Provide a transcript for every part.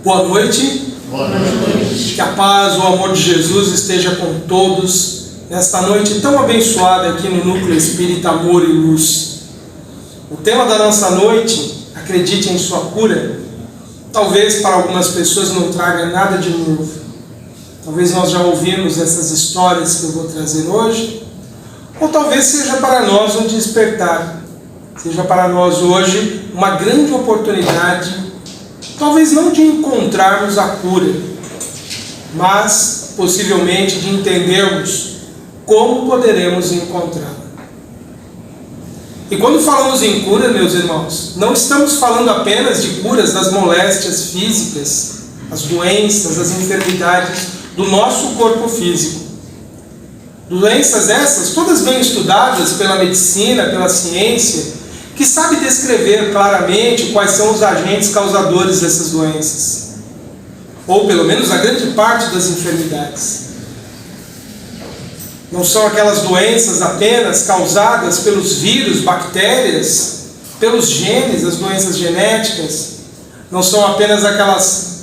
Boa noite. Boa noite. Que a paz, o amor de Jesus esteja com todos nesta noite tão abençoada aqui no Núcleo Espírita Amor e Luz. O tema da nossa noite, acredite em sua cura, talvez para algumas pessoas não traga nada de novo. Talvez nós já ouvimos essas histórias que eu vou trazer hoje, ou talvez seja para nós um despertar, seja para nós hoje uma grande oportunidade, talvez não de encontrarmos a cura, mas possivelmente de entendermos como poderemos encontrá-la. E quando falamos em cura, meus irmãos, não estamos falando apenas de curas das moléstias físicas, as doenças, as enfermidades do nosso corpo físico. Doenças essas, todas bem estudadas pela medicina, pela ciência, que sabe descrever claramente quais são os agentes causadores dessas doenças, ou pelo menos a grande parte das enfermidades. Não são aquelas doenças apenas causadas pelos vírus, bactérias, pelos genes, as doenças genéticas. Não são apenas aquelas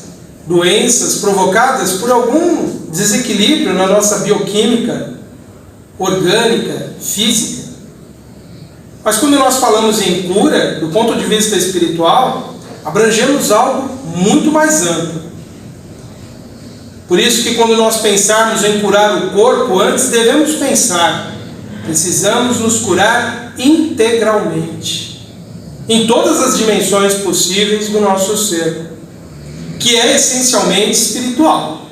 doenças provocadas por algum desequilíbrio na nossa bioquímica, orgânica, física. Mas quando nós falamos em cura, do ponto de vista espiritual, abrangemos algo muito mais amplo. Por isso que quando nós pensarmos em curar o corpo, antes devemos pensar, precisamos nos curar integralmente, em todas as dimensões possíveis do nosso ser, que é essencialmente espiritual.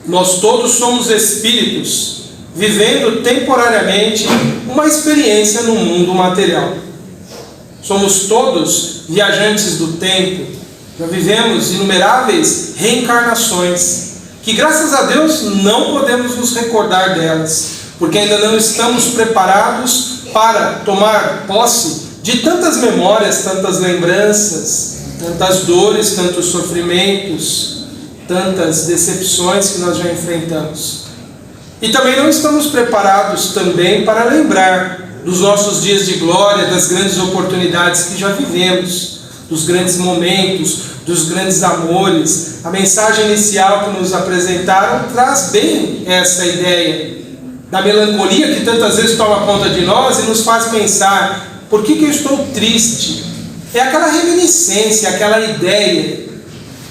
Nós todos somos espíritos, vivendo temporariamente uma experiência no mundo material. Somos todos viajantes do tempo, já vivemos inumeráveis reencarnações, que graças a Deus não podemos nos recordar delas, porque ainda não estamos preparados para tomar posse de tantas memórias, tantas lembranças, tantas dores, tantos sofrimentos, tantas decepções que nós já enfrentamos. E também não estamos preparados também para lembrar dos nossos dias de glória, das grandes oportunidades que já vivemos, dos grandes momentos, dos grandes amores. A mensagem inicial que nos apresentaram traz bem essa ideia da melancolia que tantas vezes toma conta de nós e nos faz pensar: por que eu estou triste? É aquela reminiscência, aquela ideia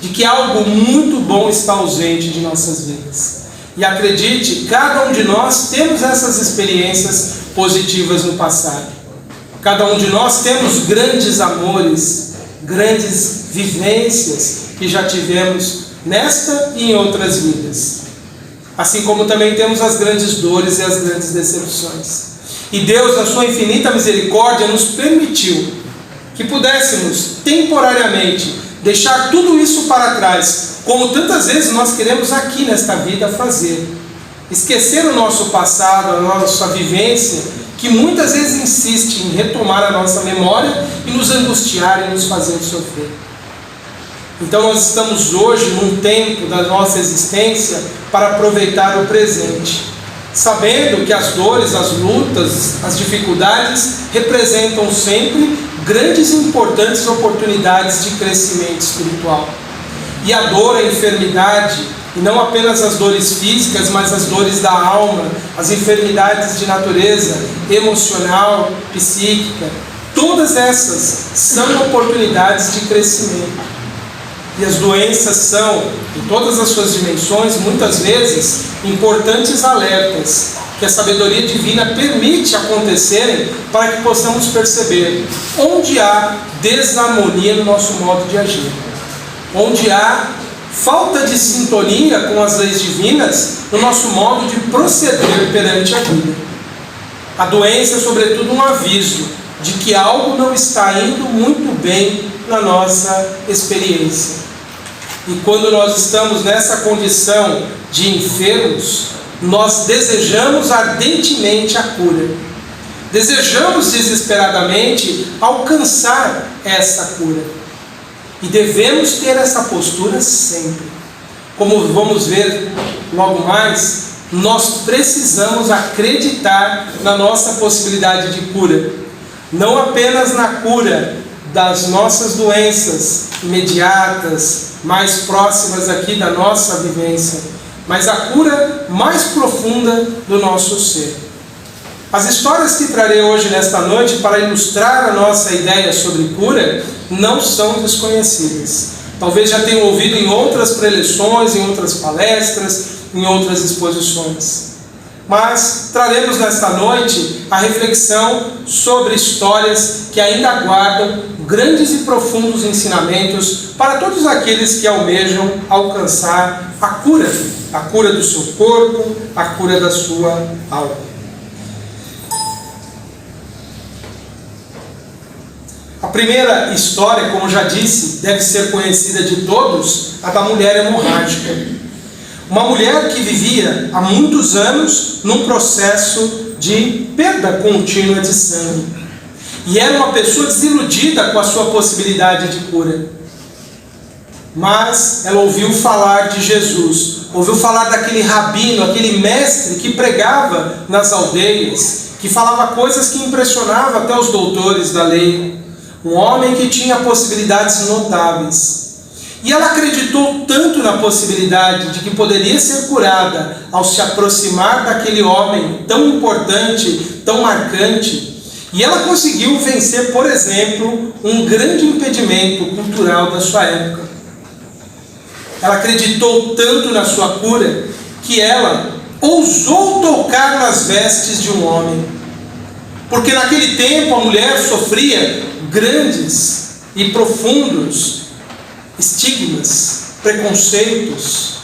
de que algo muito bom está ausente de nossas vidas. E acredite, cada um de nós temos essas experiências positivas no passado. Cada um de nós temos grandes amores, grandes vivências que já tivemos nesta e em outras vidas. Assim como também temos as grandes dores e as grandes decepções. E Deus, na sua infinita misericórdia, nos permitiu que pudéssemos temporariamente deixar tudo isso para trás, como tantas vezes nós queremos aqui nesta vida fazer. Esquecer o nosso passado, a nossa vivência, que muitas vezes insiste em retomar a nossa memória e nos angustiar e nos fazer sofrer. Então nós estamos hoje num tempo da nossa existência para aproveitar o presente, sabendo que as dores, as lutas, as dificuldades representam sempre grandes e importantes oportunidades de crescimento espiritual. E a dor, a enfermidade, e não apenas as dores físicas, mas as dores da alma, as enfermidades de natureza emocional, psíquica, todas essas são oportunidades de crescimento. E as doenças são, em todas as suas dimensões, muitas vezes, importantes alertas que a sabedoria divina permite acontecerem para que possamos perceber onde há desarmonia no nosso modo de agir, onde há falta de sintonia com as leis divinas no nosso modo de proceder perante a vida. A doença é, sobretudo, um aviso de que algo não está indo muito bem na nossa experiência. E quando nós estamos nessa condição de enfermos, nós desejamos ardentemente a cura. Desejamos desesperadamente alcançar essa cura. E devemos ter essa postura sempre. Como vamos ver logo mais, nós precisamos acreditar na nossa possibilidade de cura. Não apenas na cura das nossas doenças imediatas, mais próximas aqui da nossa vivência, mas a cura mais profunda do nosso ser. As histórias que trarei hoje nesta noite para ilustrar a nossa ideia sobre cura não são desconhecidas. Talvez já tenham ouvido em outras preleções, em outras palestras, em outras exposições. Mas traremos nesta noite a reflexão sobre histórias que ainda guardam grandes e profundos ensinamentos para todos aqueles que almejam alcançar a cura do seu corpo, a cura da sua alma. A primeira história, como já disse, deve ser conhecida de todos, a da mulher hemorrágica. Uma mulher que vivia há muitos anos num processo de perda contínua de sangue. E era uma pessoa desiludida com a sua possibilidade de cura. Mas ela ouviu falar de Jesus, ouviu falar daquele rabino, aquele mestre que pregava nas aldeias, que falava coisas que impressionavam até os doutores da lei. Um homem que tinha possibilidades notáveis. E ela acreditou tanto na possibilidade de que poderia ser curada ao se aproximar daquele homem tão importante, tão marcante. E ela conseguiu vencer, por exemplo, um grande impedimento cultural da sua época. Ela acreditou tanto na sua cura que ela ousou tocar nas vestes de um homem. Porque naquele tempo a mulher sofria grandes e profundos estigmas, preconceitos.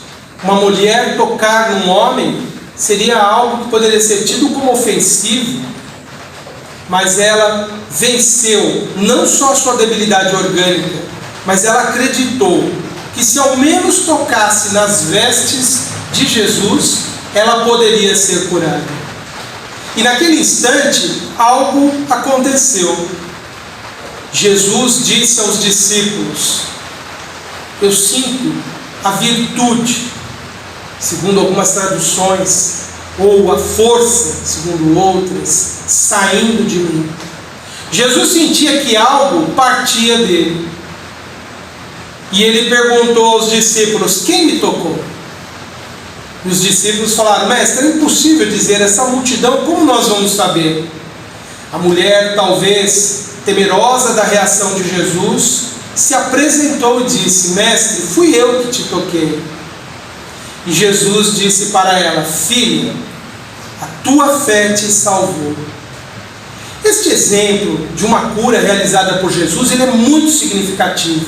Uma mulher tocar num homem seria algo que poderia ser tido como ofensivo, mas ela venceu não só a sua debilidade orgânica, mas ela acreditou que se ao menos tocasse nas vestes de Jesus, ela poderia ser curada. E naquele instante, algo aconteceu. Jesus disse aos discípulos: eu sinto a virtude, segundo algumas traduções, ou a força, segundo outras, saindo de mim. Jesus sentia que algo partia dele. E ele perguntou aos discípulos: quem me tocou? E os discípulos falaram: mestre, é impossível dizer, essa multidão, como nós vamos saber? A mulher, talvez temerosa da reação de Jesus, se apresentou e disse: mestre, fui eu que te toquei. E Jesus disse para ela: filha, a tua fé te salvou. Este exemplo de uma cura realizada por Jesus, ele é muito significativo,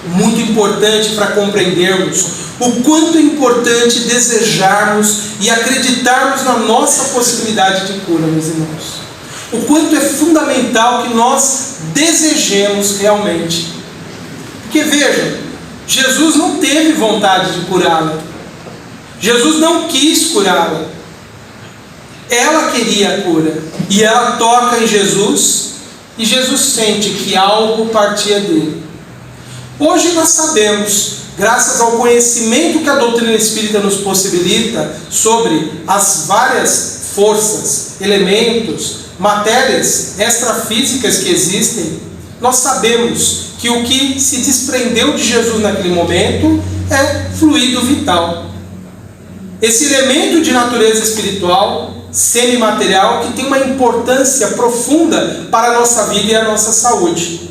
muito importante para compreendermos o quanto é importante desejarmos e acreditarmos na nossa possibilidade de cura, meus irmãos. O quanto é fundamental que nós desejemos realmente. Porque vejam, Jesus não teve vontade de curá-la. Jesus não quis curá-la. Ela queria a cura. E ela toca em Jesus, e Jesus sente que algo partia dele. Hoje nós sabemos, graças ao conhecimento que a doutrina espírita nos possibilita sobre as várias forças, elementos, matérias extrafísicas que existem, nós sabemos que o que se desprendeu de Jesus naquele momento é fluido vital. Esse elemento de natureza espiritual, semimaterial, que tem uma importância profunda para a nossa vida e a nossa saúde.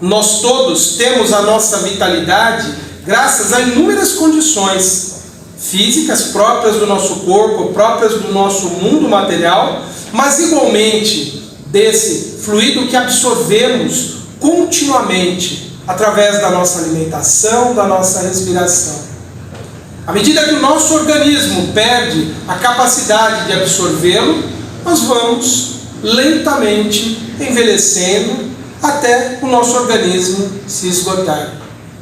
Nós todos temos a nossa vitalidade graças a inúmeras condições físicas próprias do nosso corpo, próprias do nosso mundo material, mas igualmente desse fluido que absorvemos continuamente através da nossa alimentação, da nossa respiração. À medida que o nosso organismo perde a capacidade de absorvê-lo, nós vamos lentamente envelhecendo até o nosso organismo se esgotar.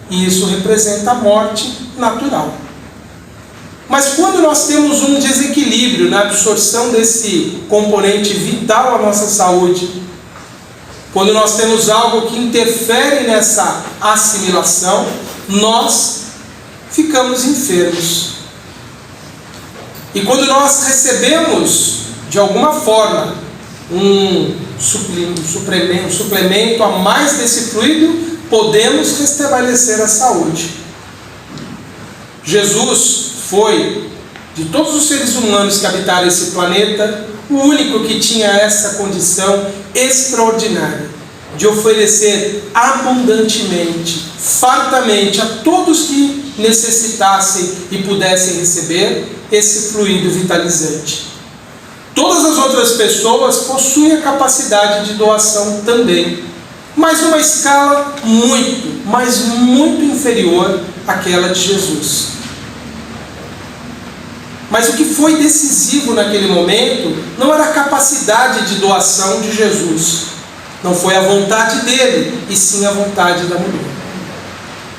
E isso representa a morte natural. Mas quando nós temos um desequilíbrio na absorção desse componente vital à nossa saúde, quando nós temos algo que interfere nessa assimilação, nós ficamos enfermos. E quando nós recebemos, de alguma forma, um suplemento a mais desse fluido, podemos restabelecer a saúde. Jesus foi, de todos os seres humanos que habitaram esse planeta, o único que tinha essa condição extraordinária de oferecer abundantemente, fartamente a todos que necessitassem e pudessem receber esse fluido vitalizante. Todas as outras pessoas possuem a capacidade de doação também, mas numa escala muito, mas muito inferior àquela de Jesus. Mas o que foi decisivo naquele momento não era a capacidade de doação de Jesus, não foi a vontade dele, e sim a vontade da mulher.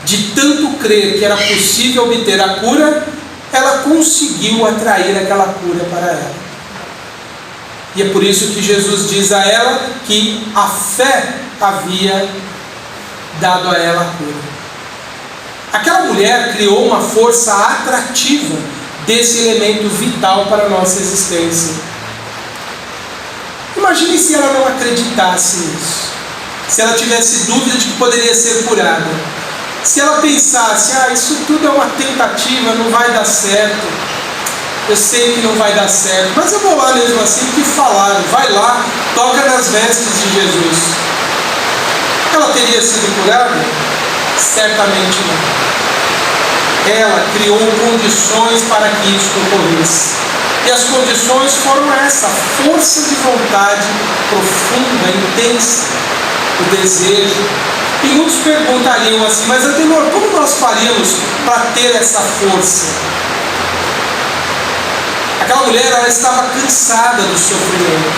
De tanto crer que era possível obter a cura, ela conseguiu atrair aquela cura para ela. E é por isso que Jesus diz a ela que a fé havia dado a ela a cura. Aquela mulher criou uma força atrativa desse elemento vital para a nossa existência. Imagine se ela não acreditasse nisso, se ela tivesse dúvida de que poderia ser curada, se ela pensasse, isso tudo é uma tentativa, não vai dar certo, eu sei que não vai dar certo, mas eu vou lá mesmo assim porque falaram, vai lá, toca nas vestes de Jesus. Ela teria sido curada? Certamente não. Ela criou condições para que isso ocorresse. E as condições foram essa: força de vontade profunda, intensa, o desejo. E muitos perguntariam assim, mas Adenor, como nós faríamos para ter essa força? Aquela mulher, ela estava cansada do sofrimento.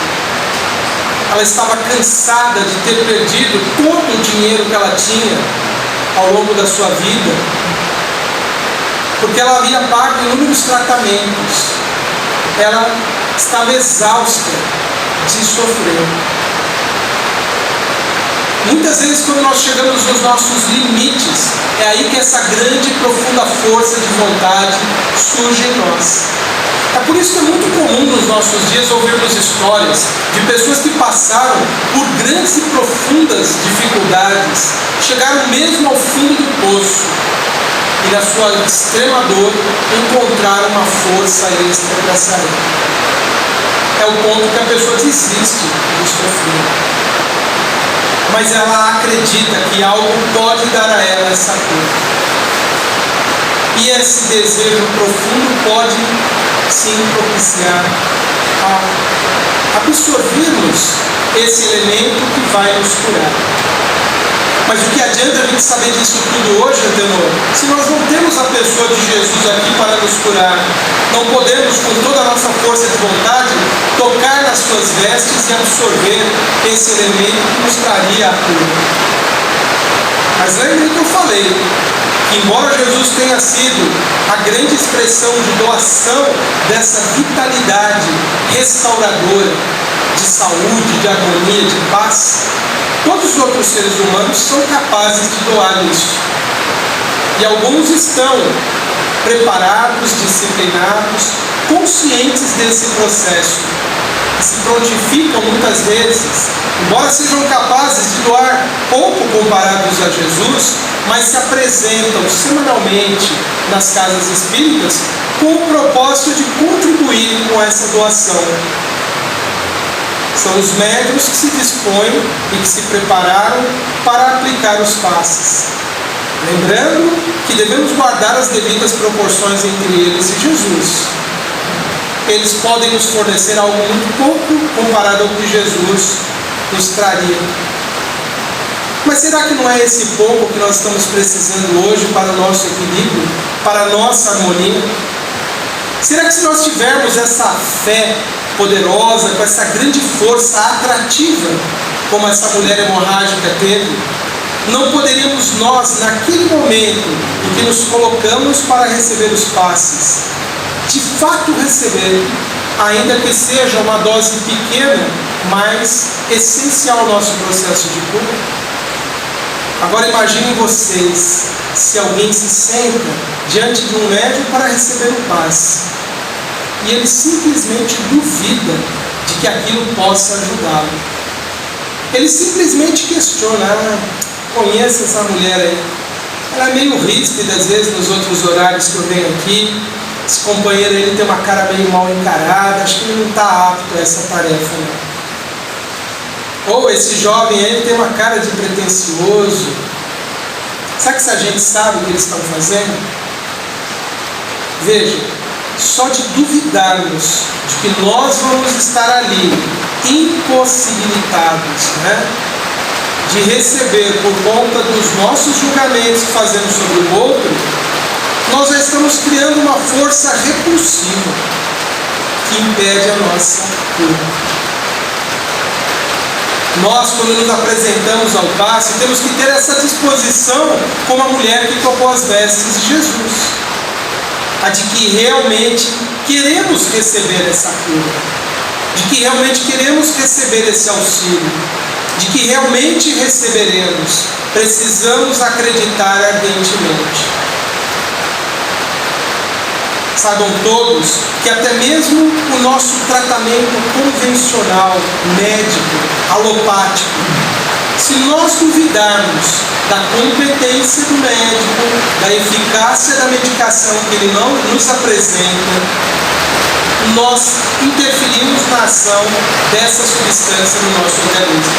Ela estava cansada de ter perdido todo o dinheiro que ela tinha ao longo da sua vida, porque ela havia pago inúmeros tratamentos. Ela estava exausta de sofrer. Muitas vezes, quando nós chegamos nos nossos limites, é aí que essa grande e profunda força de vontade surge em nós. É por isso que é muito comum nos nossos dias ouvirmos histórias de pessoas que passaram por grandes e profundas dificuldades, chegaram mesmo ao fundo do poço e, na sua extrema dor, encontraram uma força extra para sair. É o ponto que a pessoa desiste de sofrer, mas ela acredita que algo pode dar a ela essa cura. E esse desejo profundo pode sim propiciar a absorvermos esse elemento que vai nos curar. Mas o que adianta a gente saber disso tudo hoje, Adenor, se nós não temos a pessoa de Jesus aqui para nos curar? Não podemos, com toda a nossa força de vontade, tocar nas suas vestes e absorver esse elemento que nos traria a cura. Mas lembrem que eu falei que, embora Jesus tenha sido a grande expressão de doação dessa vitalidade restauradora, de saúde, de harmonia, de paz, todos os outros seres humanos são capazes de doar isso. E alguns estão preparados, disciplinados, conscientes desse processo. Se prontificam muitas vezes, embora sejam capazes de doar pouco comparados a Jesus, mas se apresentam semanalmente nas casas espíritas com o propósito de contribuir com essa doação. São os médiuns que se dispõem e que se prepararam para aplicar os passes. Lembrando que devemos guardar as devidas proporções entre eles e Jesus. Eles podem nos fornecer algo muito pouco comparado ao que Jesus nos traria. Mas será que não é esse pouco que nós estamos precisando hoje para o nosso equilíbrio, para a nossa harmonia? Será que se nós tivermos essa fé poderosa, com essa grande força atrativa, como essa mulher hemorrágica teve, não poderíamos nós, naquele momento em que nos colocamos para receber os passes, de fato receber, ainda que seja uma dose pequena, mas essencial ao nosso processo de cura? Agora imaginem vocês, se alguém se senta diante de um médium para receber o passe, e ele simplesmente duvida de que aquilo possa ajudá-lo. Ele simplesmente questiona: conheço essa mulher aí, ela é meio ríspida às vezes nos outros horários que eu venho aqui, esse companheiro ele tem uma cara meio mal encarada, acho que ele não está apto a essa tarefa, não. Ou esse jovem aí ele tem uma cara de pretensioso. Será que essa gente sabe o que eles estão fazendo? Veja, só de duvidarmos de que nós vamos estar ali impossibilitados, de receber por conta dos nossos julgamentos que fazemos sobre o outro, nós já estamos criando uma força repulsiva que impede a nossa cura. Nós, quando nos apresentamos ao passe, temos que ter essa disposição como a mulher que tocou as vestes de Jesus, a de que realmente queremos receber essa cura, de que realmente queremos receber esse auxílio, de que realmente receberemos. Precisamos acreditar ardentemente. Saibam todos que até mesmo o nosso tratamento convencional, médico, alopático, se nós duvidarmos da competência do médico, da eficácia da medicação que ele não nos apresenta, nós interferimos na ação dessa substância no nosso organismo.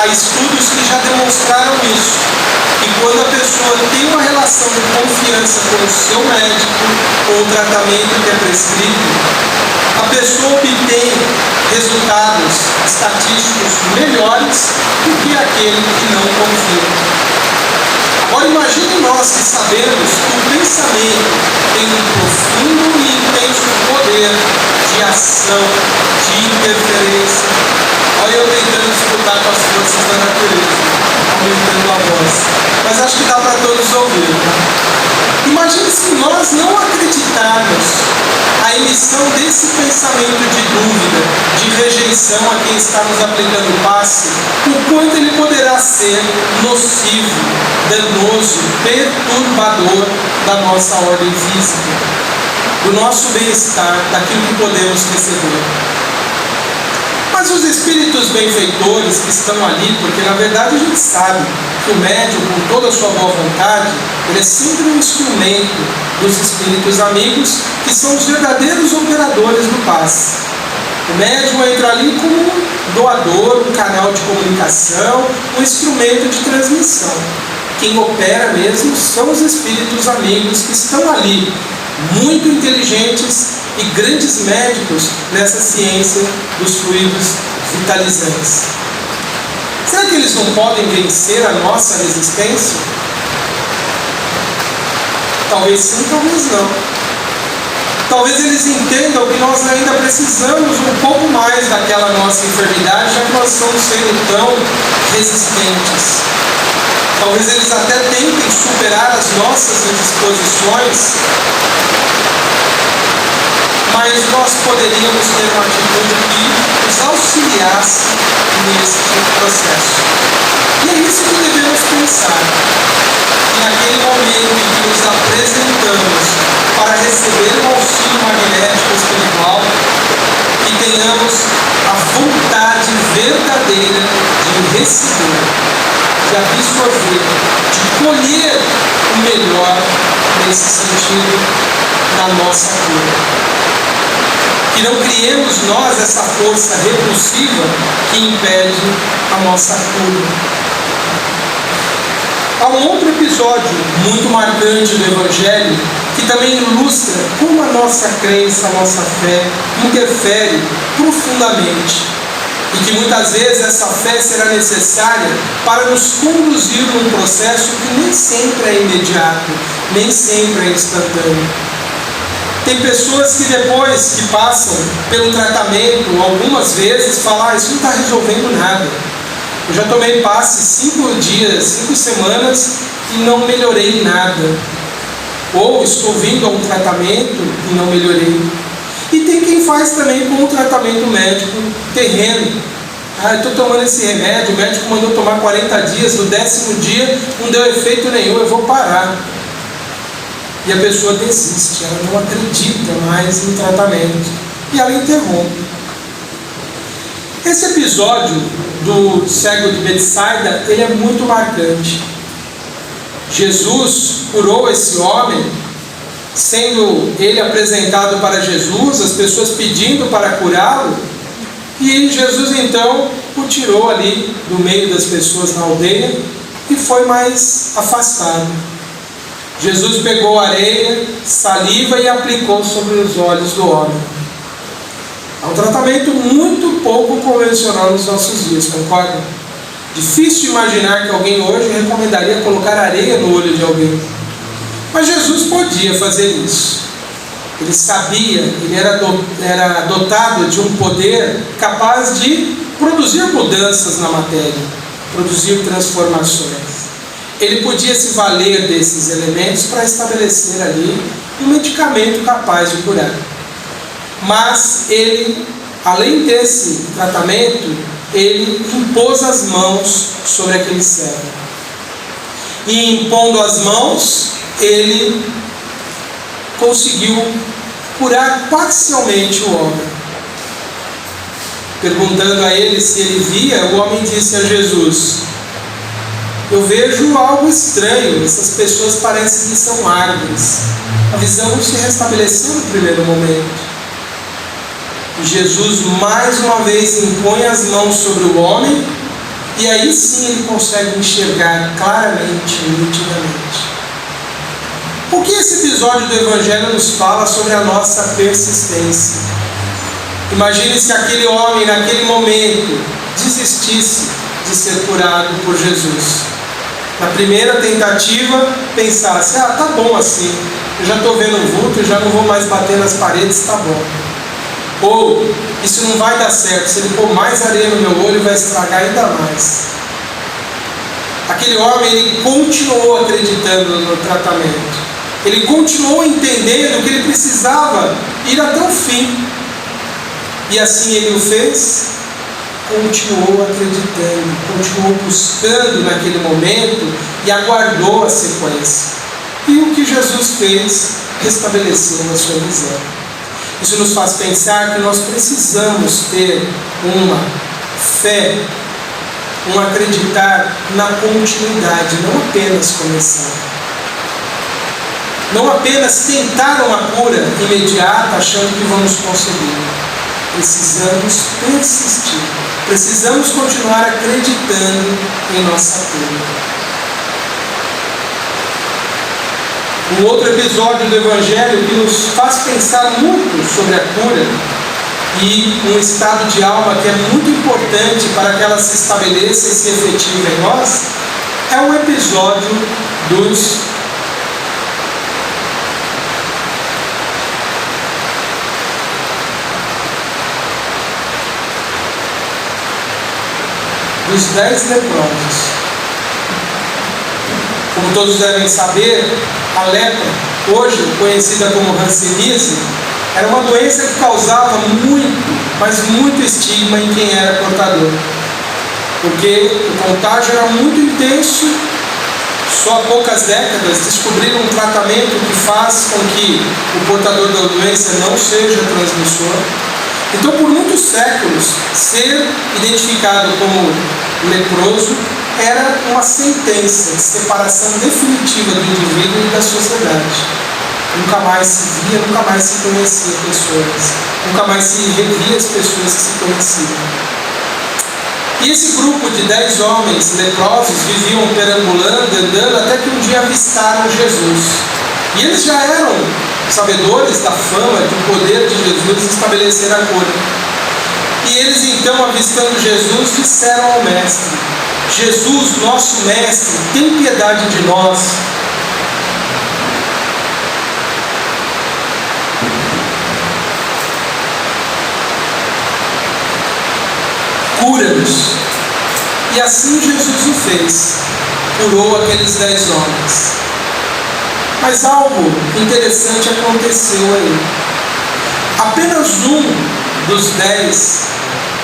Há estudos que já demonstraram isso, que quando a pessoa tem uma relação de confiança com o seu médico, com o tratamento que é prescrito, a pessoa obtém resultados estatísticos melhores do que aquele que não confia. Agora imagine nós que sabemos que o pensamento tem um profundo e intenso poder de ação, de interferência. Olha eu tentando disputar com as forças da natureza, aumentando a voz. Mas acho que dá para todos ouvir. Imagine se nós não acreditarmos a emissão desse pensamento de dúvida, de rejeição a quem está nos aplicando o passe, o quanto ele poderá ser nocivo, danoso, perturbador da nossa ordem física, do nosso bem-estar, daquilo que podemos receber. Mas os espíritos benfeitores que estão ali, porque na verdade a gente sabe que o médium, com toda a sua boa vontade, ele é sempre um instrumento dos espíritos amigos, que são os verdadeiros operadores do passe. O médium entra ali como um doador, um canal de comunicação, um instrumento de transmissão. Quem opera mesmo são os espíritos amigos que estão ali, muito inteligentes e grandes médicos nessa ciência dos fluidos vitalizantes. Será que eles não podem vencer a nossa resistência? Talvez sim, talvez não. Talvez eles entendam que nós ainda precisamos um pouco mais daquela nossa enfermidade, já que nós estamos sendo tão resistentes. Talvez eles até tentem superar as nossas indisposições, mas nós poderíamos ter uma atitude que nos auxiliasse nesse processo. E é isso que devemos pensar. E naquele momento em que nos apresentamos para receber o auxílio magnético espiritual, que tenhamos a vontade verdadeira de receber, de absorver, de colher o melhor nesse sentido da nossa cura. Que não criemos nós essa força repulsiva que impede a nossa cura. Há um outro episódio muito marcante do Evangelho que também ilustra como a nossa crença, a nossa fé interfere profundamente e que muitas vezes essa fé será necessária para nos conduzir num processo que nem sempre é imediato, nem sempre é instantâneo. Tem pessoas que depois que passam pelo tratamento, algumas vezes falam: isso não está resolvendo nada. Eu já tomei passe 5 dias, 5 semanas e não melhorei nada. Ou estou vindo a um tratamento e não melhorei. E tem quem faz também com o tratamento médico terreno. Eu estou tomando esse remédio, o médico mandou tomar 40 dias, no 10º dia não deu efeito nenhum, eu vou parar. E a pessoa desiste, ela não acredita mais no tratamento. E ela interrompe. Esse episódio do cego de Betsaida, ele é muito marcante. Jesus curou esse homem, sendo ele apresentado para Jesus, as pessoas pedindo para curá-lo, e Jesus então o tirou ali do meio das pessoas na aldeia e foi mais afastado. Jesus pegou areia, saliva e aplicou sobre os olhos do homem. É um tratamento muito pouco convencional nos nossos dias, concordam? Difícil imaginar que alguém hoje recomendaria colocar areia no olho de alguém. Mas Jesus podia fazer isso. Ele sabia, ele era dotado de um poder capaz de produzir mudanças na matéria, produzir transformações. Ele podia se valer desses elementos para estabelecer ali um medicamento capaz de curar. Mas ele, além desse tratamento, ele impôs as mãos sobre aquele cego. E impondo as mãos, ele conseguiu curar parcialmente o homem. Perguntando a ele se ele via, o homem disse a Jesus: eu vejo algo estranho, essas pessoas parecem que são árvores. A visão não se restabeleceu no primeiro momento. E Jesus mais uma vez impõe as mãos sobre o homem, e aí sim ele consegue enxergar claramente, nitidamente. O que esse episódio do Evangelho nos fala sobre a nossa persistência? Imagine se aquele homem, naquele momento, desistisse de ser curado por Jesus. Na primeira tentativa, pensasse: tá bom assim, eu já estou vendo o vulto, já não vou mais bater nas paredes, tá bom. Ou, isso não vai dar certo, se ele pôr mais areia no meu olho, vai estragar ainda mais. Aquele homem, ele continuou acreditando no tratamento. Ele continuou entendendo que ele precisava ir até o fim. E assim ele o fez, continuou acreditando, continuou buscando naquele momento e aguardou a sequência. E o que Jesus fez, restabeleceu a sua visão. Isso nos faz pensar que nós precisamos ter uma fé, um acreditar na continuidade, não apenas começar. Não apenas tentar uma cura imediata achando que vamos conseguir. Precisamos persistir. Precisamos continuar acreditando em nossa cura. Um outro episódio do Evangelho que nos faz pensar muito sobre a cura e um estado de alma que é muito importante para que ela se estabeleça e se efetive em nós é o episódio dos dos 10 leprosos. Como todos devem saber, a lepra, hoje conhecida como hanseníase, era uma doença que causava muito, mas muito estigma em quem era portador. Porque o contágio era muito intenso. Só há poucas décadas descobriram um tratamento que faz com que o portador da doença não seja transmissor. Então, por muitos séculos, ser identificado como leproso era uma sentença de separação definitiva do indivíduo e da sociedade. Nunca mais se via, nunca mais se conhecia pessoas, nunca mais se revia as pessoas que se conheciam. E esse grupo de 10 homens leprosos viviam perambulando, andando, até que um dia avistaram Jesus. E eles já eram sabedores da fama, do poder de Jesus estabelecer a cura. E eles então, avistando Jesus, disseram ao mestre: Jesus, nosso mestre, tem piedade de nós. Cura-nos. E assim Jesus o fez, curou aqueles 10 homens. Mas algo interessante aconteceu aí. Apenas um dos 10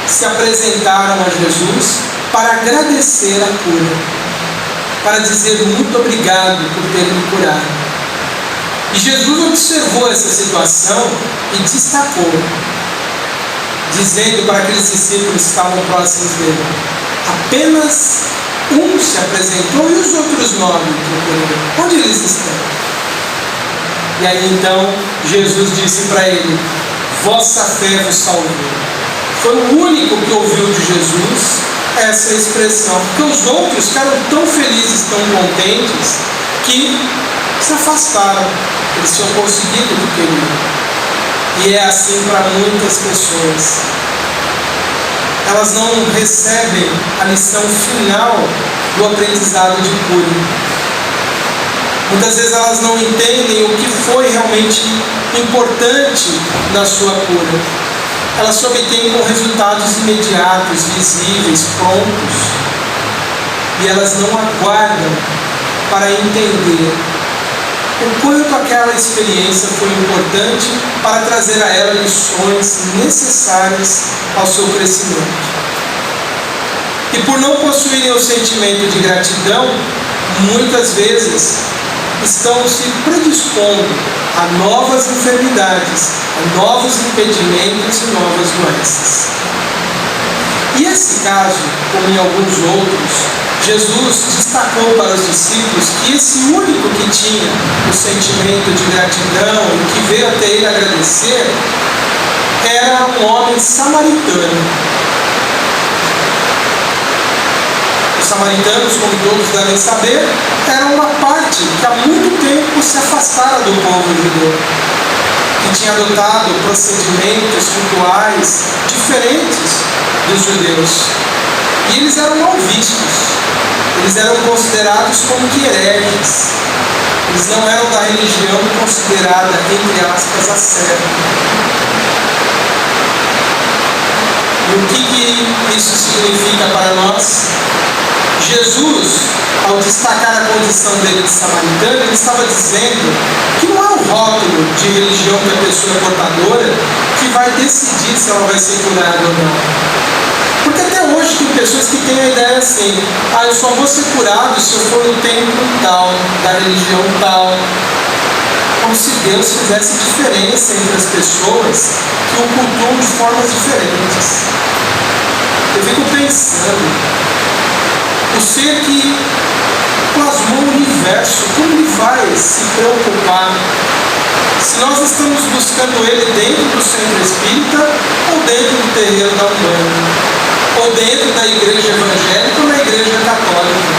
se apresentaram a Jesus para agradecer a cura, para dizer muito obrigado por ter me curado. E Jesus observou essa situação e destacou dizendo para aqueles discípulos que estavam próximos dele: apenas um se apresentou e os outros 9 procuraram. Onde eles estão? E aí então Jesus disse para ele: vossa fé vos salvou. Foi o único que ouviu de Jesus essa expressão, porque os outros ficaram tão felizes, tão contentes, que se afastaram. Eles tinham conseguido o que queriam. E é assim para muitas pessoas. Elas não recebem a lição final do aprendizado de cura. Muitas vezes elas não entendem o que foi realmente importante na sua cura. Elas se obtêm com resultados imediatos, visíveis, prontos. E elas não aguardam para entender o quanto aquela experiência foi importante para trazer a ela lições necessárias ao seu crescimento. E por não possuírem o sentimento de gratidão, muitas vezes estão se predispondo a novas enfermidades, a novos impedimentos e novas doenças. E esse caso, como em alguns outros, Jesus destacou para os discípulos que esse único que tinha o sentimento de gratidão e que veio até ele agradecer era um homem samaritano. Os samaritanos, como todos devem saber, eram uma parte que há muito tempo se afastara do povo judeu, que tinha adotado procedimentos rituais diferentes dos judeus. E eles eram mal vistos. Eles eram considerados como que hereges. Eles não eram da religião considerada, entre aspas, a certa. E o que isso significa para nós? Jesus, ao destacar a condição dele de samaritano, ele estava dizendo que não é o rótulo de religião que a pessoa é portadora que vai decidir se ela vai ser curada ou não. Porque até hoje tem pessoas que têm a ideia assim: eu só vou ser curado se eu for no templo tal, da religião tal. Como se Deus fizesse diferença entre as pessoas que o cultuam de formas diferentes. Eu fico pensando, o ser que plasmou o universo, como ele vai se preocupar se nós estamos buscando ele dentro do centro espírita ou dentro do terreiro da Umbanda? Ou dentro da igreja evangélica ou na igreja católica?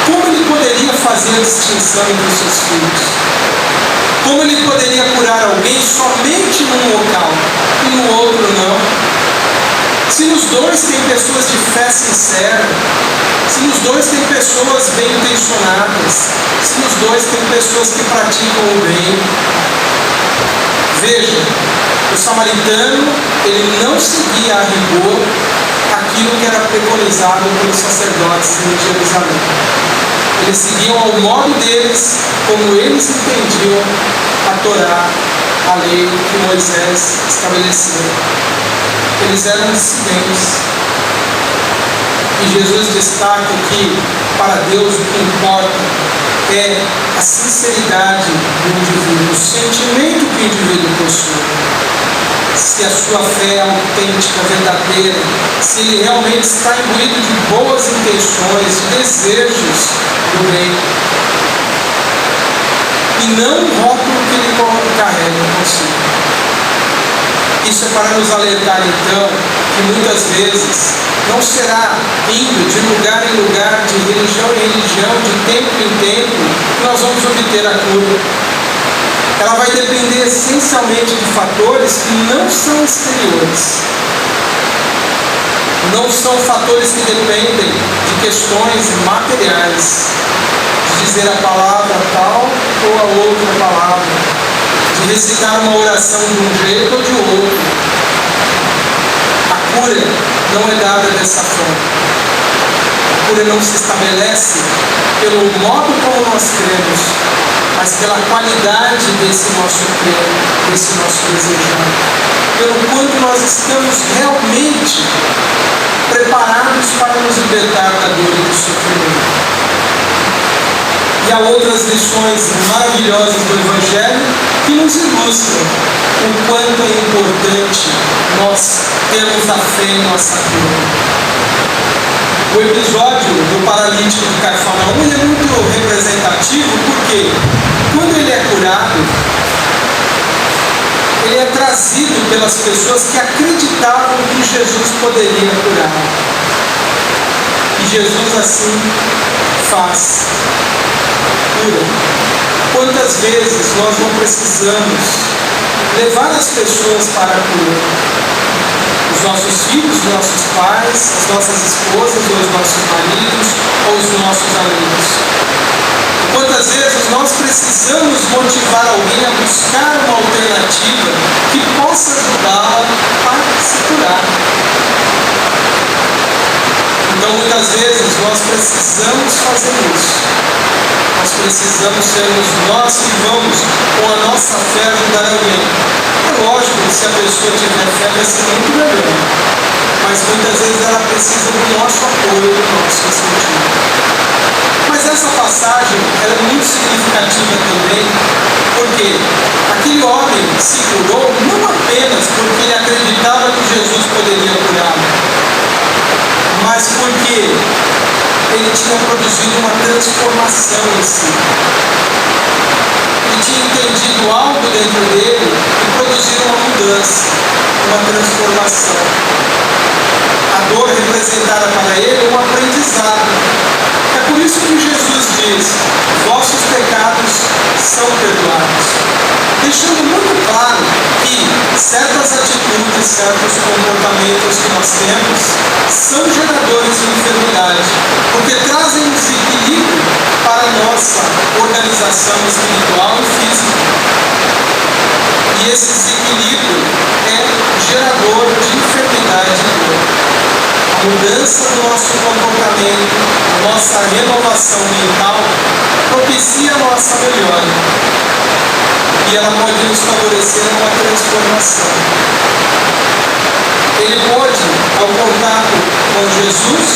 Como ele poderia fazer a distinção entre os seus filhos? Como ele poderia curar alguém somente num local e no outro não? Se nos dois tem pessoas de fé sincera, se nos dois tem pessoas bem intencionadas, se nos dois tem pessoas que praticam o bem. Veja, o samaritano, ele não seguia a rigor aquilo que era preconizado pelos sacerdotes em Jerusalém. Eles seguiam ao modo deles, como eles entendiam a Torá, a lei que Moisés estabeleceu. Eles eram dissidentes. E Jesus destaca que, para Deus, o que importa é a sinceridade do indivíduo, o sentimento que o indivíduo possui. Se a sua fé é autêntica, verdadeira, se ele realmente está imbuído de boas intenções, de desejos do bem. E não o rótulo que ele carrega consigo. Isso é para nos alertar, então, que muitas vezes não será indo de lugar em lugar, de religião em religião, de tempo em tempo, que nós vamos obter a cura. Ela vai depender essencialmente de fatores que não são exteriores. Não são fatores que dependem de questões materiais, de dizer a palavra tal ou a outra palavra, de recitar uma oração de um jeito ou de outro. A cura não é dada dessa forma. A cura não se estabelece pelo modo como nós cremos, mas pela qualidade desse nosso crer, desse nosso desejar. Pelo quanto nós estamos realmente preparados para nos libertar da dor e do sofrimento. E há outras lições maravilhosas do Evangelho que nos ilustra o quanto é importante nós termos a fé em nossa cura. O episódio do paralítico de Cafarnaum é muito representativo porque quando ele é curado, ele é trazido pelas pessoas que acreditavam que Jesus poderia curar. E Jesus assim faz. Cura. Quantas vezes nós não precisamos levar as pessoas para a cura? Os nossos filhos, os nossos pais, as nossas esposas, ou os nossos maridos, ou os nossos amigos. Quantas vezes nós precisamos motivar alguém a buscar uma alternativa que possa ajudá-la a se curar. Então, muitas vezes, nós precisamos fazer isso. Nós precisamos sermos nós que vamos, com a nossa fé, ajudar alguém. É lógico que se a pessoa tiver fé, vai ser muito melhor. Mas muitas vezes ela precisa do nosso apoio, do nosso incentivo. Mas essa passagem ela é muito significativa também, porque aquele homem se curou não apenas porque ele acreditava que Jesus poderia curá-lo, mas porque ele tinha produzido uma transformação em si. Ele tinha entendido algo dentro dele e produzido uma mudança, uma transformação. A dor representada para ele um aprendizado. É por isso que Jesus diz: vossos pecados são perdoados. Deixando muito claro que certas atitudes, certos comportamentos que nós temos são geradores de enfermidade, porque trazem desequilíbrio para a nossa organização espiritual e física. E esse desequilíbrio é gerador de enfermidade e dor. A mudança do nosso comportamento, a nossa renovação mental, propicia a nossa melhora. E ela pode nos favorecer uma transformação. Ele pode, ao contato com Jesus,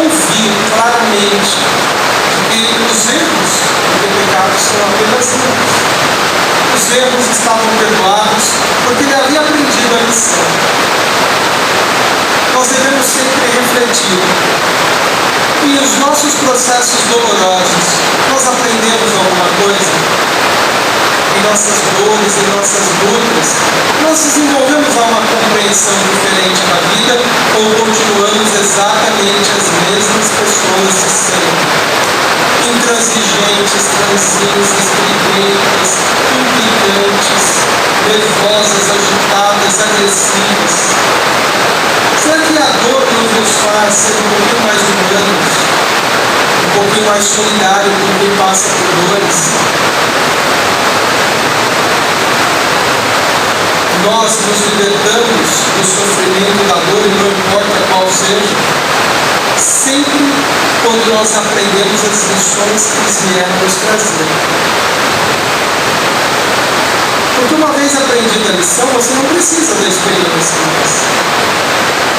ouvir claramente que os erros do pecado são apenas erros. Os erros estavam perdoados porque ele havia aprendido a lição. Nós devemos sempre refletir. E os nossos processos dolorosos, nós aprendemos alguma coisa? Em nossas dores, em nossas lutas, nós desenvolvemos uma compreensão diferente da vida ou continuamos exatamente as mesmas pessoas de sempre? Intransigentes, ranzinhas, briguentas, implicantes, nervosas, agitadas, agressivas. Será que a dor nos faz ser um pouquinho mais humanos, um pouquinho mais solidário com quem passa por dores? Nós nos libertamos do sofrimento da dor, e não importa qual seja, sempre quando nós aprendemos as lições que eles vieram nos trazer. Porque uma vez aprendida a lição, você não precisa da experiência mais.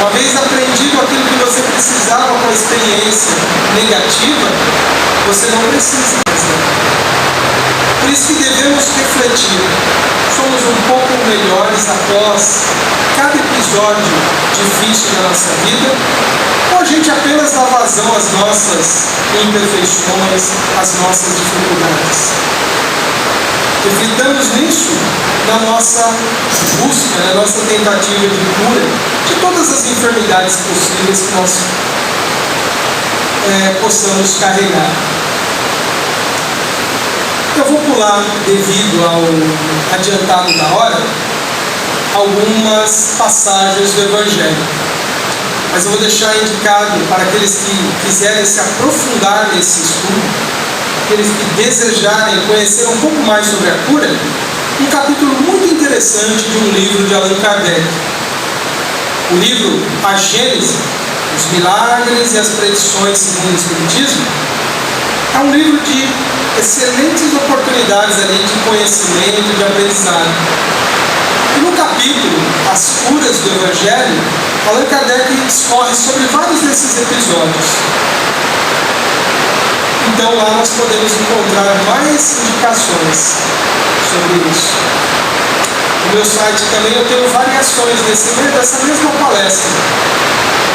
Uma vez aprendido aquilo que você precisava com a experiência negativa, você não precisa fazer. Por isso que devemos refletir. Somos um pouco melhores após cada episódio difícil da nossa vida? Ou a gente apenas dá vazão às nossas imperfeições, às nossas dificuldades? Reflitamos nisso na nossa busca, na nossa tentativa de cura de todas as enfermidades possíveis que nós possamos carregar. Eu vou pular, devido ao adiantado da hora, algumas passagens do Evangelho. Mas eu vou deixar indicado para aqueles que quiserem se aprofundar nesse estudo, aqueles que desejarem conhecer um pouco mais sobre a cura, um capítulo muito interessante de um livro de Allan Kardec. O livro A Gênese, os Milagres e as Predições segundo o Espiritismo, é um livro de excelentes oportunidades ali de conhecimento, de aprendizado. E no capítulo As Curas do Evangelho, Allan Kardec discorre sobre vários desses episódios. Então lá nós podemos encontrar mais indicações sobre isso. No meu site também eu tenho variações dessa mesma palestra,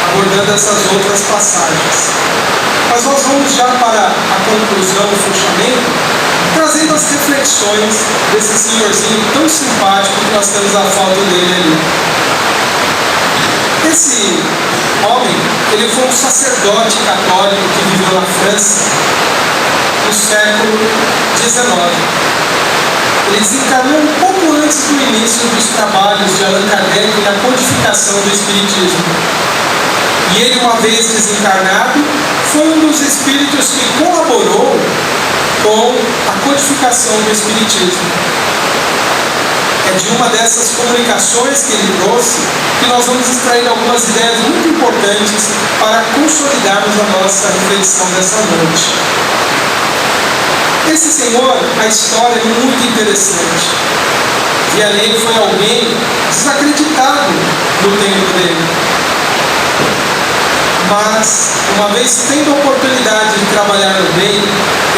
abordando essas outras passagens. Mas nós vamos já para a conclusão, o fechamento, trazendo as reflexões desse senhorzinho tão simpático que nós temos a foto dele ali. Esse homem, ele foi um sacerdote católico que viveu na França no século XIX. Ele desencarnou um pouco antes do início dos trabalhos de Allan Kardec na codificação do Espiritismo. E ele, uma vez desencarnado, foi um dos espíritos que colaborou com a codificação do Espiritismo. É de uma dessas comunicações que ele trouxe que nós vamos extrair algumas ideias muito importantes para consolidarmos a nossa reflexão dessa noite. Esse senhor, a história é muito interessante. Vianney foi alguém desacreditado no tempo dele. Mas, uma vez tendo a oportunidade de trabalhar no bem,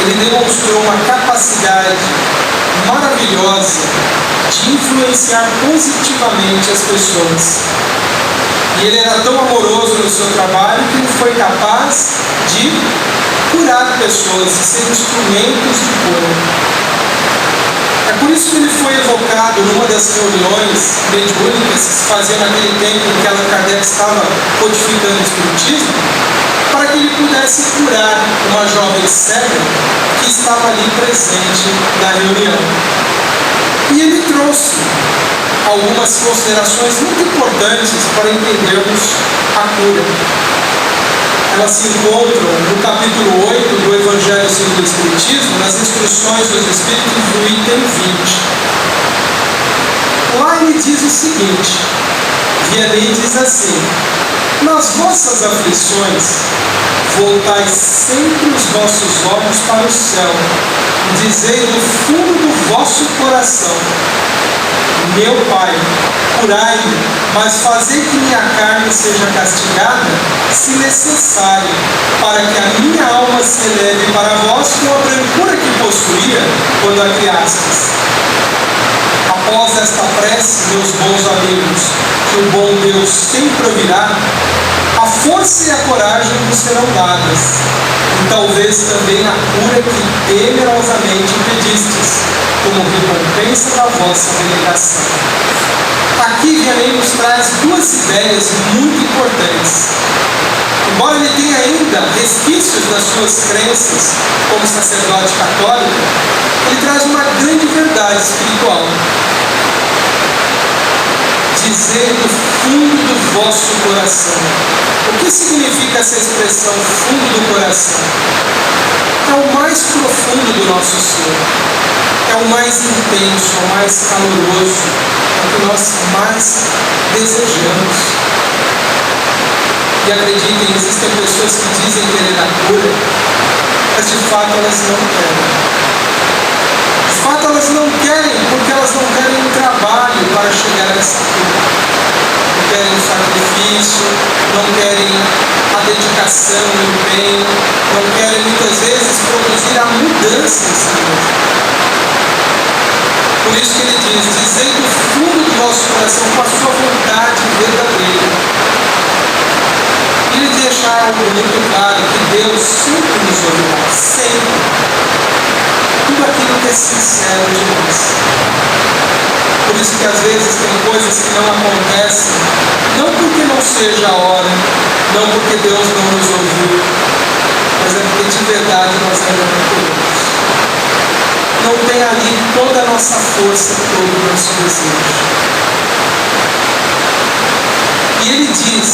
ele demonstrou uma capacidade maravilhosa de influenciar positivamente as pessoas. E ele era tão amoroso no seu trabalho que ele foi capaz de curar pessoas, de ser instrumentos de cura. É por isso que ele foi evocado numa das reuniões mediúnicas que se faziam naquele tempo em que Allan Kardec estava codificando o Espiritismo, para que ele pudesse curar uma jovem cega que estava ali presente na reunião. E ele trouxe algumas considerações muito importantes para entendermos a cura. Elas se encontram no capítulo 8 do Evangelho segundo o Espiritismo, nas instruções dos Espíritos do item 20. Lá ele diz o seguinte, Vianney diz assim: nas vossas aflições, voltai sempre os vossos olhos para o céu, e dizei do fundo do vosso coração: meu Pai, curai-me, mas fazei que minha carne seja castigada, se necessário, para que a minha alma se eleve para vós com a brancura que possuía quando a criastes. Após esta prece, meus bons amigos, que o bom Deus sempre ouvirá, a força e a coragem vos serão dadas, e talvez também a cura que temerosamente pedistes, como recompensa da vossa abnegação. Aqui Vianney nos traz duas ideias muito importantes. Embora ele tenha ainda resquícios das suas crenças como sacerdote católico, ele traz uma grande verdade espiritual. Dizer do fundo do vosso coração. O que significa essa expressão fundo do coração? É o mais profundo do nosso ser. É o mais intenso, é o mais caloroso, é o que nós mais desejamos. E acreditem, existem pessoas que dizem querer a cura, mas de fato elas não querem. De fato elas não querem porque elas não querem um trabalho para chegar a essa cura. Não querem o sacrifício, não querem a dedicação e o empenho, não querem muitas vezes produzir a mudança em si mesmo. Por isso que ele diz, dizei do fundo do vosso coração com a sua vontade verdadeira. E ele deixa algo muito claro, que Deus sempre nos ouvirá, sempre. Tudo aquilo que é sincero de nós. Por isso que às vezes tem coisas que não acontecem, não porque não seja a hora, não porque Deus não nos ouviu, mas é porque de verdade nós ainda não queremos. Não tem ali toda a nossa força, todo o nosso desejo. E ele diz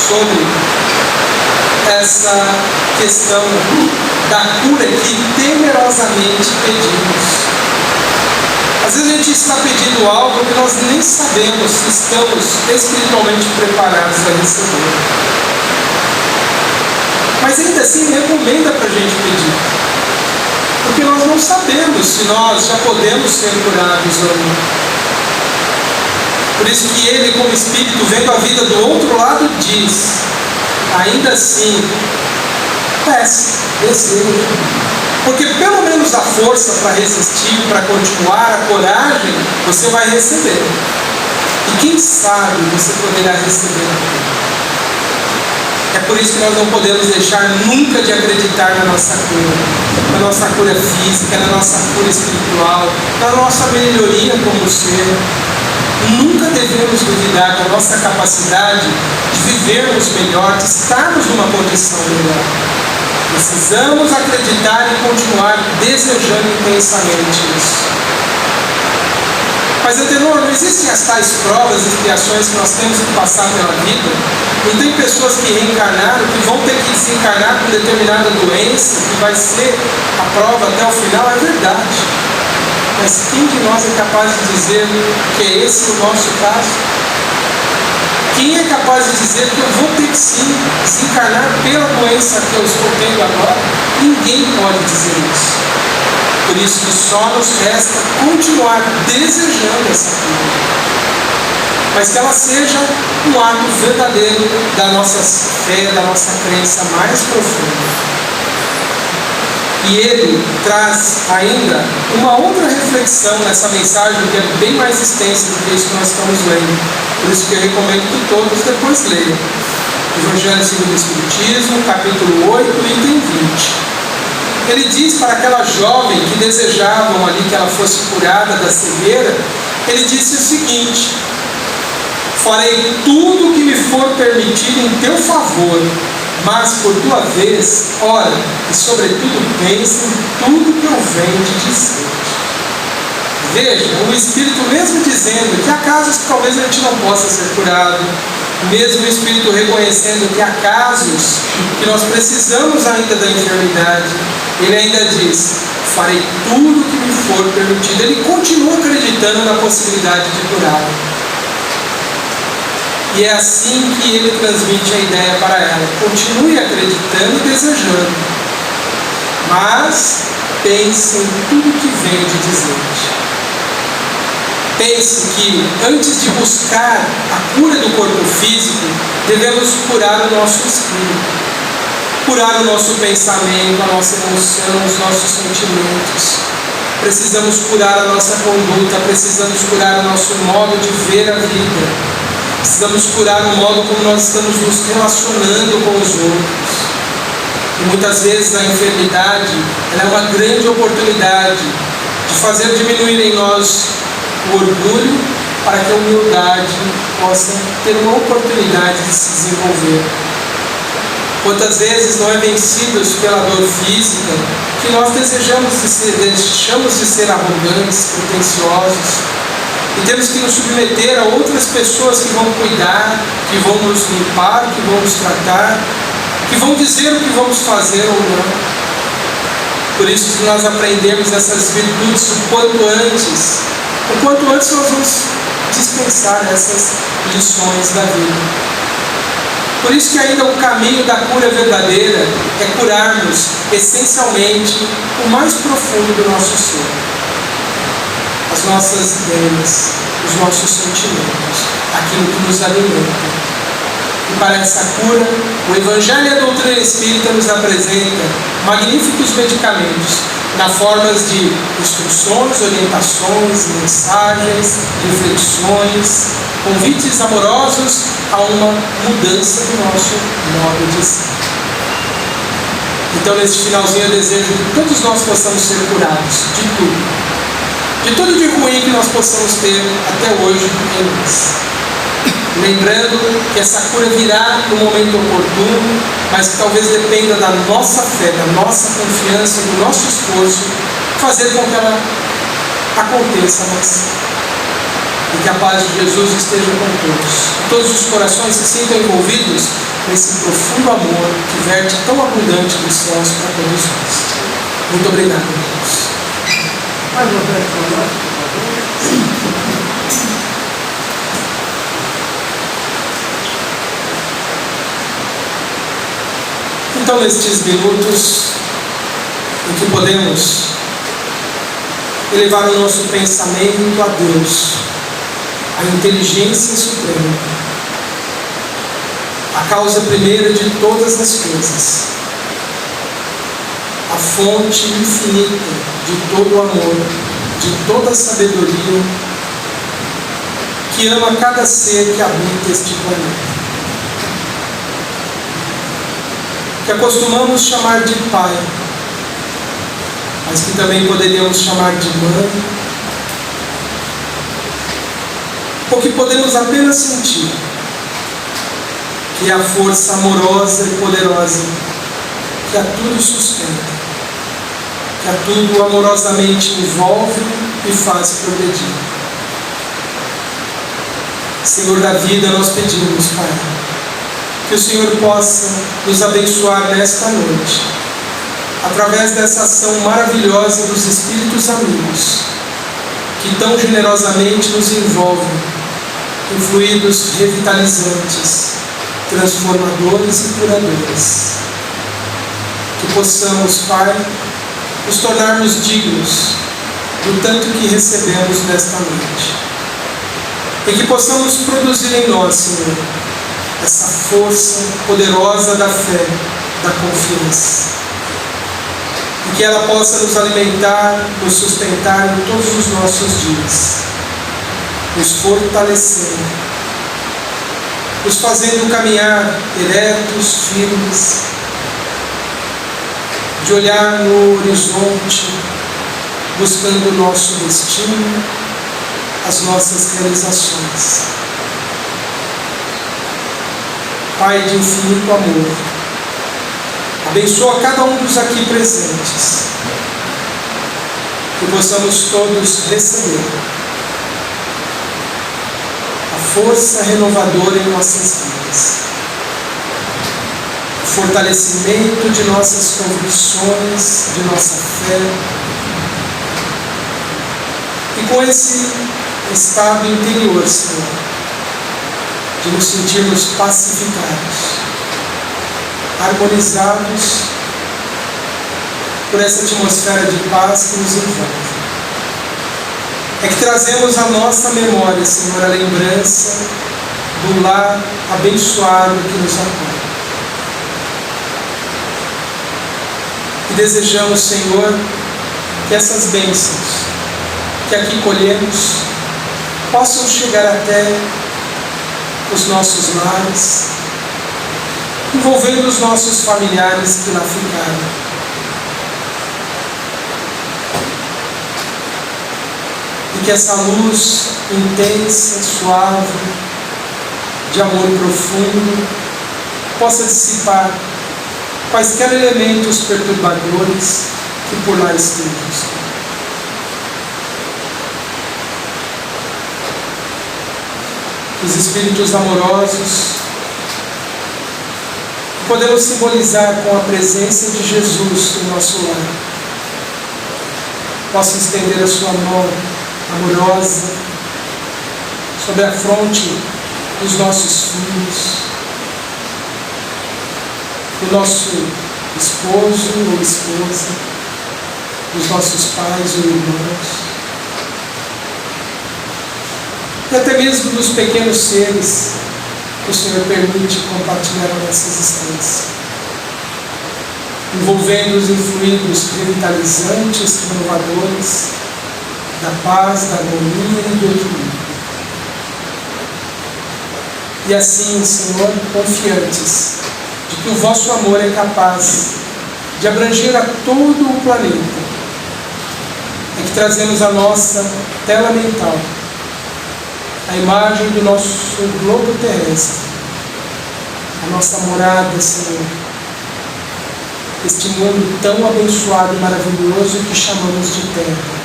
sobre essa questão da cura que temerosamente pedimos. Às vezes a gente está pedindo algo que nós nem sabemos se estamos espiritualmente preparados a receber. Mas ainda assim ele recomenda para a gente pedir. Porque nós não sabemos se nós já podemos ser curados ou não. Por isso que ele, como espírito, vendo a vida do outro lado, diz, ainda assim, peça, deseja. Porque pelo menos a força para resistir, para continuar, a coragem, você vai receber. E quem sabe você poderá receber aquilo. É por isso que nós não podemos deixar nunca de acreditar na nossa cura física, na nossa cura espiritual, na nossa melhoria como ser. Nunca devemos duvidar da nossa capacidade de vivermos melhor, de estarmos numa condição melhor. Precisamos acreditar e continuar desejando intensamente isso. Mas, Antenor, não existem as tais provas e expiações que nós temos que passar pela vida? Não tem pessoas que reencarnaram, que vão ter que desencarnar com determinada doença, que vai ser a prova até o final? É verdade. Mas quem de nós é capaz de dizer que é esse o nosso caso? Quem é capaz de dizer que eu vou ter que sim desencarnar pela doença que eu estou tendo agora? Ninguém pode dizer isso. Por isso que só nos resta continuar desejando essa cura. Mas que ela seja um ato verdadeiro da nossa fé, da nossa crença mais profunda. E ele traz ainda uma outra reflexão nessa mensagem que é bem mais extensa do que isso que nós estamos lendo. Por isso que eu recomendo que todos depois leiam. Evangelho segundo o Espiritismo, capítulo 8, item 20. Ele diz para aquela jovem que desejavam ali que ela fosse curada da cegueira, ele disse o seguinte: farei tudo o que me for permitido em teu favor, mas por tua vez, ora, e sobretudo pense em tudo que eu venho te dizer. Veja, o Espírito mesmo dizendo que há casos que talvez a gente não possa ser curado, mesmo o Espírito reconhecendo que há casos que nós precisamos ainda da enfermidade, ele ainda diz: farei tudo o que me for permitido. Ele continua acreditando na possibilidade de curar. E é assim que ele transmite a ideia para ela: continue acreditando e desejando, mas pense em tudo que vem de dizer. Pense que antes de buscar a cura do corpo físico, devemos curar o nosso espírito, curar o nosso pensamento, a nossa emoção, os nossos sentimentos. Precisamos curar a nossa conduta, precisamos curar o nosso modo de ver a vida. Precisamos curar o modo como nós estamos nos relacionando com os outros. E muitas vezes a enfermidade ela é uma grande oportunidade de fazer diminuir em nós o orgulho, para que a humildade possa ter uma oportunidade de se desenvolver. Quantas vezes não é vencidos pela dor física que nós deixamos de ser arrogantes, pretensiosos, e temos que nos submeter a outras pessoas que vão cuidar, que vão nos limpar, que vão nos tratar, que vão dizer o que vamos fazer ou não. Por isso, se nós aprendermos essas virtudes o quanto antes nós vamos dispensar essas lições da vida. Por isso que ainda o caminho da cura verdadeira é curarmos essencialmente o mais profundo do nosso ser. As nossas ideias, os nossos sentimentos, aquilo que nos alimenta. E para essa cura, o Evangelho e a doutrina espírita nos apresenta magníficos medicamentos, na formas de instruções, orientações, mensagens, reflexões, convites amorosos a uma mudança do nosso modo de ser. Então, neste finalzinho, eu desejo que todos nós possamos ser curados de tudo de ruim que nós possamos ter até hoje em nós. Lembrando que essa cura virá no momento oportuno, mas que talvez dependa da nossa fé, da nossa confiança, do nosso esforço, fazer com que ela aconteça, mas e que a paz de Jesus esteja com todos. Todos os corações se sintam envolvidos nesse profundo amor que verte tão abundante dos céus para todos nós. Muito obrigado, Deus. Mais uma vez, por favor. Então, nestes minutos em que podemos elevar o nosso pensamento a Deus, a inteligência suprema, a causa primeira de todas as coisas, a fonte infinita de todo o amor, de toda a sabedoria, que ama cada ser que habita este planeta. Que acostumamos chamar de Pai, mas que também poderíamos chamar de Mãe, ou que podemos apenas sentir, que é a força amorosa e poderosa que a tudo sustenta, que a tudo amorosamente envolve e faz progredir. Senhor da vida, nós pedimos, Pai, que o Senhor possa nos abençoar nesta noite, através dessa ação maravilhosa dos Espíritos amigos, que tão generosamente nos envolvem em fluidos revitalizantes, transformadores e curadores. Que possamos, Pai, nos tornarmos dignos do tanto que recebemos nesta noite. E que possamos produzir em nós, Senhor, essa força poderosa da fé, da confiança. E que ela possa nos alimentar, nos sustentar em todos os nossos dias, nos fortalecendo, nos fazendo caminhar eretos, firmes, de olhar no horizonte, buscando o nosso destino, as nossas realizações. Pai de infinito amor, abençoa cada um dos aqui presentes, que possamos todos receber a força renovadora em nossas vidas, o fortalecimento de nossas convicções, de nossa fé, e com esse estado interior, Senhor, de nos sentirmos pacificados, harmonizados por essa atmosfera de paz que nos envolve. É que trazemos à nossa memória, Senhor, a lembrança do lar abençoado que nos acolhe. E desejamos, Senhor, que essas bênçãos que aqui colhemos possam chegar até os nossos lares, envolvendo os nossos familiares que lá ficaram. E que essa luz intensa, suave, de amor profundo, possa dissipar quaisquer elementos perturbadores que por lá estejam. Os Espíritos amorosos, podemos simbolizar com a presença de Jesus no nosso lar, possa estender a sua mão amorosa sobre a fronte dos nossos filhos, do nosso esposo ou esposa, dos nossos pais ou irmãos, e até mesmo dos pequenos seres que o Senhor permite compartilhar a nossa existência, envolvendo-os em fluidos revitalizantes, renovadores, da paz, da harmonia e do equilíbrio. E assim, Senhor, confiantes de que o vosso amor é capaz de abranger a todo o planeta, é que trazemos a nossa tela mental a imagem do nosso globo terrestre, a nossa morada, Senhor, este mundo tão abençoado e maravilhoso que chamamos de terra.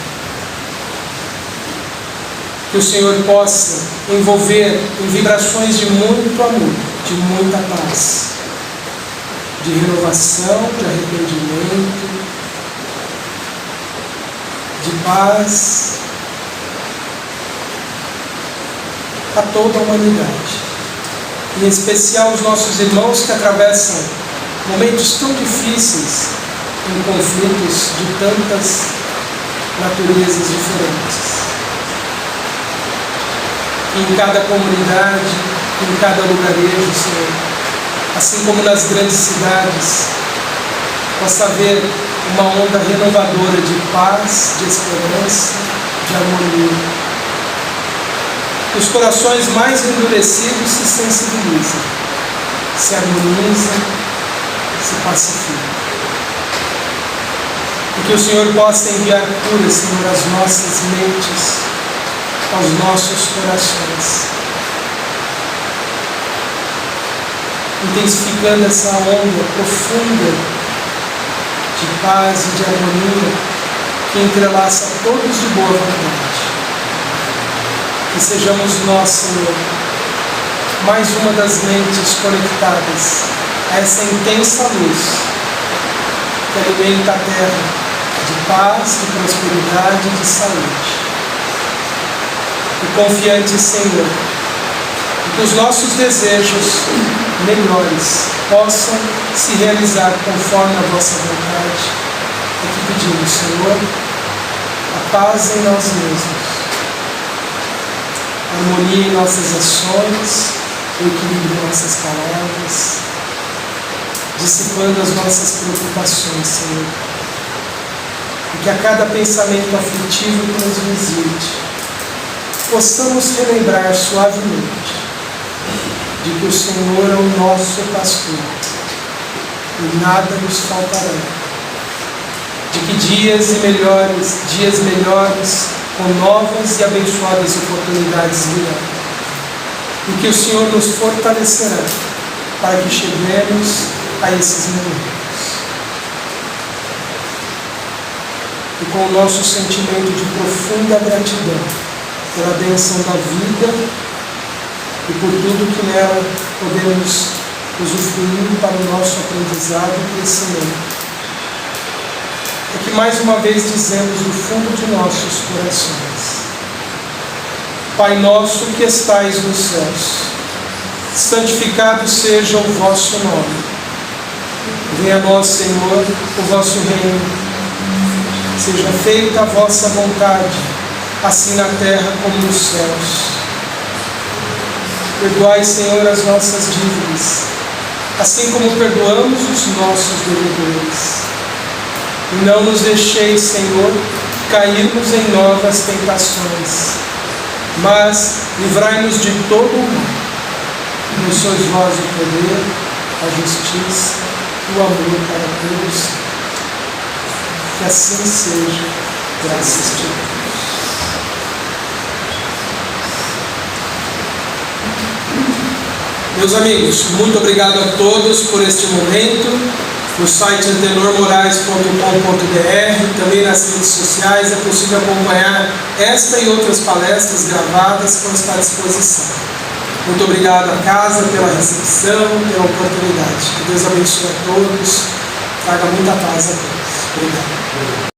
Que o Senhor possa envolver em vibrações de muito amor, de muita paz, de renovação, de arrependimento, de paz a toda a humanidade, em especial os nossos irmãos que atravessam momentos tão difíceis em conflitos de tantas naturezas diferentes. Que em cada comunidade, em cada lugarejo, Senhor, assim como nas grandes cidades, possa haver uma onda renovadora de paz, de esperança, de harmonia. Os corações mais endurecidos se sensibilizam, se harmonizam, se pacificam. E que o Senhor possa enviar cura, Senhor, às nossas mentes, aos nossos corações, intensificando essa onda profunda de paz e de harmonia que entrelaça todos de boa vontade. Que sejamos nós, Senhor, mais uma das mentes conectadas a essa intensa luz que alimenta a terra de paz, de prosperidade e de saúde. E confiante, Senhor, que os nossos desejos melhores possam se realizar conforme a vossa vontade. É que pedimos, Senhor, a paz em nós mesmos, a harmonia em nossas ações, o equilíbrio em nossas palavras, dissipando as nossas preocupações, Senhor. E que a cada pensamento aflitivo que nos visite, possamos relembrar suavemente de que o Senhor é o nosso pastor e nada nos faltará. De que dias melhores, com novas e abençoadas oportunidades virão. E que o Senhor nos fortalecerá para que cheguemos a esses momentos. E com o nosso sentimento de profunda gratidão pela bênção da vida e por tudo que nela podemos usufruir para o nosso aprendizado e crescimento, é que mais uma vez dizemos do fundo de nossos corações: Pai nosso que estais nos céus, santificado seja o vosso nome. Venha a nós, Senhor, o vosso reino. Seja feita a vossa vontade, assim na terra como nos céus. Perdoai, Senhor, as nossas dívidas, assim como perdoamos os nossos devedores. E não nos deixeis, Senhor, cairmos em novas tentações, mas livrai-nos de todo o mal. Pois sois vós o poder, a justiça e o amor para todos. Que assim seja, graças a Deus. Meus amigos, muito obrigado a todos por este momento. No site antenormorais.com.br, também nas redes sociais, é possível acompanhar esta e outras palestras gravadas que vão estar à disposição. Muito obrigado à casa pela recepção, pela oportunidade. Que Deus abençoe a todos, traga muita paz a todos. Obrigado.